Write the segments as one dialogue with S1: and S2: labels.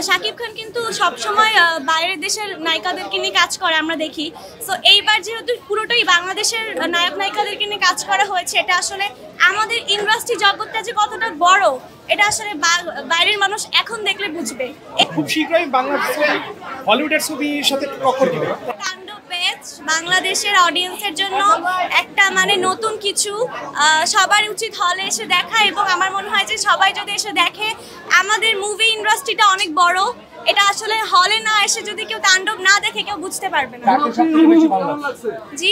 S1: শাকিব খান কিন্তু সবসময় বাইরের দেশের নায়িকাদেরকে নিয়ে কাজ করে আমরা দেখি। সো এইবার যেহেতু পুরোটাই বাংলাদেশের নায়ক নায়িকাদেরকে নিয়ে কাজ করা হয়েছে, এটা আসলে আমাদের ইন্ডাস্ট্রি জগৎটা যে কতটা বড় এটা আসলে বাইরের মানুষ এখন দেখলে বুঝবে।
S2: খুব শীঘ্রই বাংলা ছবি হলিউডের ছবির সাথে টক্কর দিবে।
S1: বাংলাদেশের অডিয়েন্সের জন্য একটা মানে নতুন কিছু, সবার উচিত হলে এসে দেখা, এবং আমার মনে হয় যে সবাই যদি এসে দেখে, আমাদের মুভি ইন্ডাস্ট্রিটা অনেক বড়, এটা আসলে হলে না এসে যদি কেউ তাণ্ডব না দেখে কেউ বুঝতে পারবে না। জি,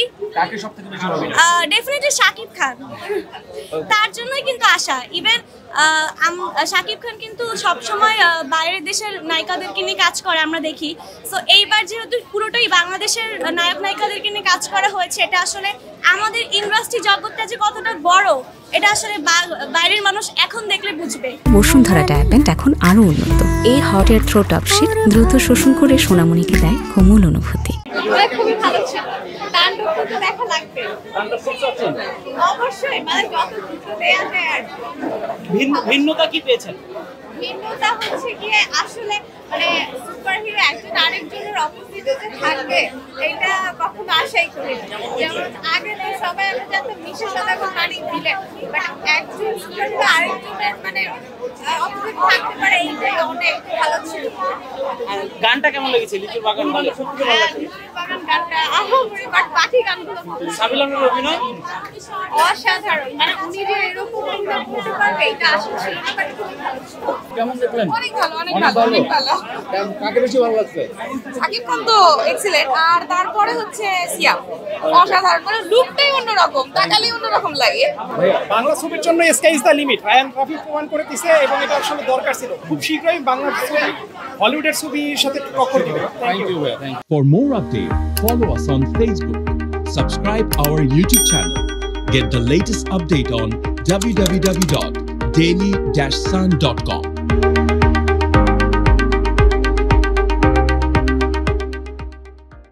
S1: ডেফিনেটলি শাকিব খান, তার জন্যই কিন্তু আসা। ইভেন শাকিব খান কিন্তু সবসময় বাইরের দেশের নায়িকাদেরকে নিয়ে কাজ করে আমরা দেখি। সো এইবার যেহেতু পুরোটাই বাংলাদেশের নায়ক নায়িকাদেরকে নিয়ে কাজ করা হয়েছে, এটা আসলে আমাদের ইন্ডাস্ট্রি জগৎটা যে কতটা বড় এটা আসলে বাইরের মানুষ এখন দেখলে বুঝবে।
S3: বসুন্ধরা ডায়াপেন্ট এখন আরো উন্নত। এই hot air through top sheet দ্রুত শোষণ করে সোনামণিকে দেয় কোমল অনুভূতি।
S1: খুবই ভালো ছিল, তাণ্ডবটা তো দেখা লাগবে অবশ্যই, মানে যত দ্রুত দেয়া যায় আর
S2: ভিন্নতা কি পেয়েছেন?
S1: ভিন্নতা হচ্ছে গিয়ে আসলে মানে সুপারহিরো একজন আরেকজনের অপোজিটে যে থাকবে এটা কখনো আশাই করি। যেমন আগে তো সবাই আমরা জানতাম মিশা সদাগর মানে ভিলেন, বাট একজন সুপারহিরো আরেকজনের মানে অপোজিট থাকতে পারে, এইটাই অনেক ভালো ছিল।
S2: আর গানটা কেমন লেগেছে? লিচুর বাগান ভালো, সত্যি ভালো লাগছে।
S1: লিচুর বাগান গানটা আহামরি, বাট বাকি গানগুলো
S2: সাবিলামের অভিনয়
S1: অসাধারণ, মানে উনি যে এরকম অভিনয় করতে পারবে এটা আশা ছিল না, বাট খুবই ভালো ছিল।
S4: কেমন দেখলেন?
S1: অনেক ভালো, অনেক ভালো, অনেক ভালো।
S4: কাকে বেশি ভালো লাগছে?
S5: শাকিব খান তো এক্সিলেন্ট, আর তারপরে হচ্ছে সিয়াম অসাধারণ, মানে লুকটাই অন্যরকম, তাকালেই অন্যরকম লাগে।
S2: বাংলা ছবির জন্য sky is the limit Raihan Rafi প্রমাণ করে দিয়েছে, এবং এটা আসলে দরকার ছিল। খুব শীঘ্রই বাংলা ছবি হলিউডের ছবির সাথে টক্কর দিবে।
S4: Thank you.
S6: For more updates, follow us on Facebook, subscribe our YouTube channel, get the latest update on www.daily-sun.com.